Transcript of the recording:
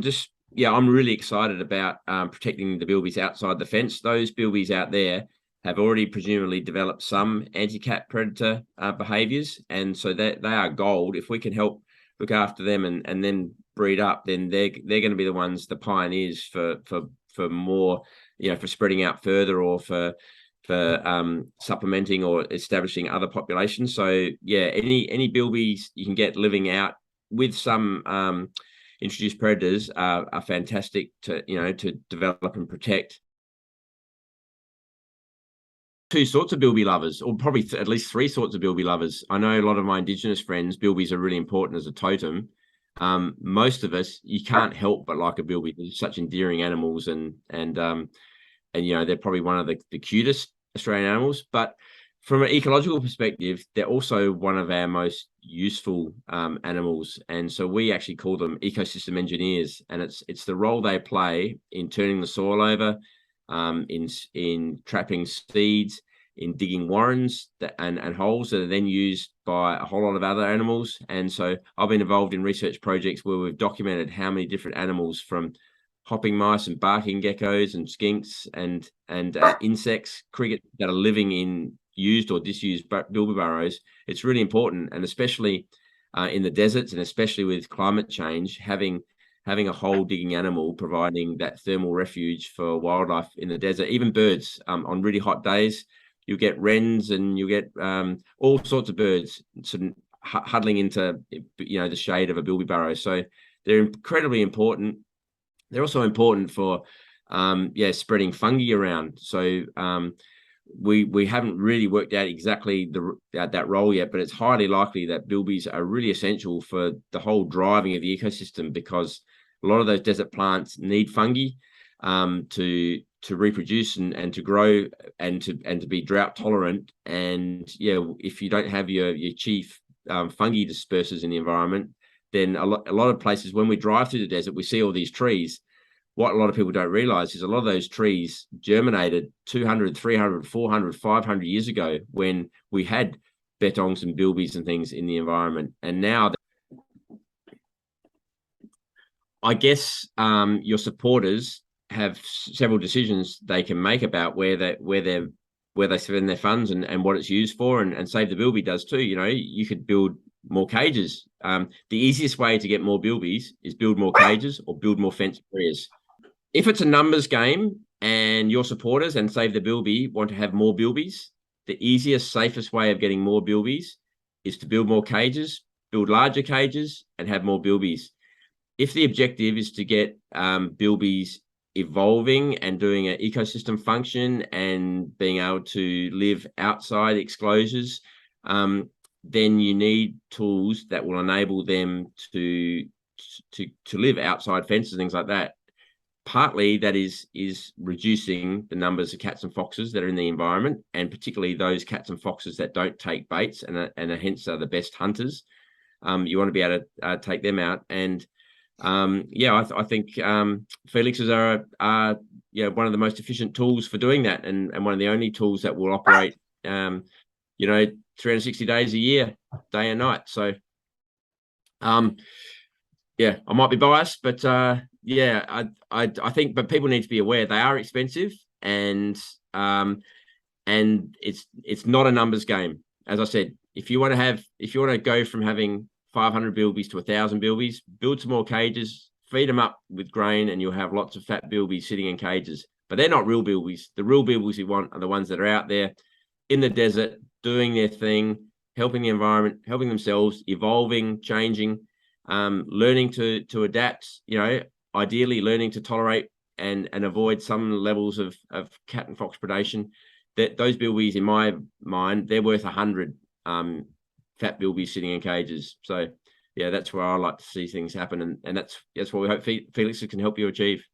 just, yeah, I'm really excited about protecting the bilbies outside the fence. Those bilbies out there have already presumably developed some anti-cat predator behaviors, and so they are gold. If we can help look after them and then breed up, then they're going to be the ones, the pioneers for more, for spreading out further, or for supplementing or establishing other populations. So yeah, any bilbies you can get living out with some introduced predators are fantastic to develop and protect. Two sorts of bilby lovers, or probably at least three sorts of bilby lovers. I know a lot of my Indigenous friends, bilbies are really important as a totem. Most of us, you can't help but like a bilby. They're such endearing animals, and they're probably one of the cutest Australian animals. But from an ecological perspective, they're also one of our most useful animals, and so we actually call them ecosystem engineers. And it's the role they play in turning the soil over, in trapping seeds, in digging warrens and holes that are then used by a whole lot of other animals. And so I've been involved in research projects where we've documented how many different animals, from hopping mice and barking geckos and skinks and insects, crickets, that are living in used or disused bilby burrows. It's really important, and especially in the deserts, and especially with climate change, having a hole digging animal providing that thermal refuge for wildlife in the desert, even birds. On really hot days, you get wrens and you get all sorts of birds sort of huddling into the shade of a bilby burrow. So they're incredibly important. They're also important for spreading fungi around. So we haven't really worked out exactly that role yet, but it's highly likely that bilbies are really essential for the whole driving of the ecosystem, because a lot of those desert plants need fungi to reproduce and to grow and to be drought tolerant. And if you don't have your chief fungi dispersers in the environment, then a lot of places, when we drive through the desert, we see all these trees. What a lot of people don't realize is a lot of those trees germinated 200, 300, 400, 500 years ago, when we had bettongs and bilbies and things in the environment. And now, I guess your supporters have several decisions they can make about where they spend their funds and what it's used for, and Save the Bilby does too. You could build more cages. The easiest way to get more bilbies is build more cages or build more fenced areas. If it's a numbers game and your supporters and Save the Bilby want to have more bilbies, the easiest, safest way of getting more bilbies is to build more cages, build larger cages, and have more bilbies. If the objective is to get bilbies evolving and doing an ecosystem function and being able to live outside exclosures, then you need tools that will enable them to live outside fences, things like that. Partly that is reducing the numbers of cats and foxes that are in the environment, and particularly those cats and foxes that don't take baits and are hence are the best hunters. You want to be able to take them out. And I think Felixers are one of the most efficient tools for doing that, and one of the only tools that will operate 360 days a year, day and night. So I might be biased, but I think, but people need to be aware they are expensive, and it's not a numbers game. As I said, if you want to go from having 500 bilbies to 1,000 bilbies, build some more cages, feed them up with grain, and you'll have lots of fat bilbies sitting in cages. But they're not real bilbies. The real bilbies you want are the ones that are out there in the desert, doing their thing, helping the environment, helping themselves, evolving, changing, learning to adapt, ideally learning to tolerate and avoid some levels of cat and fox predation. That those bilbies, in my mind, they're worth 100 fat bilbies sitting in cages. So that's where I like to see things happen, and that's what we hope Felixers can help you achieve.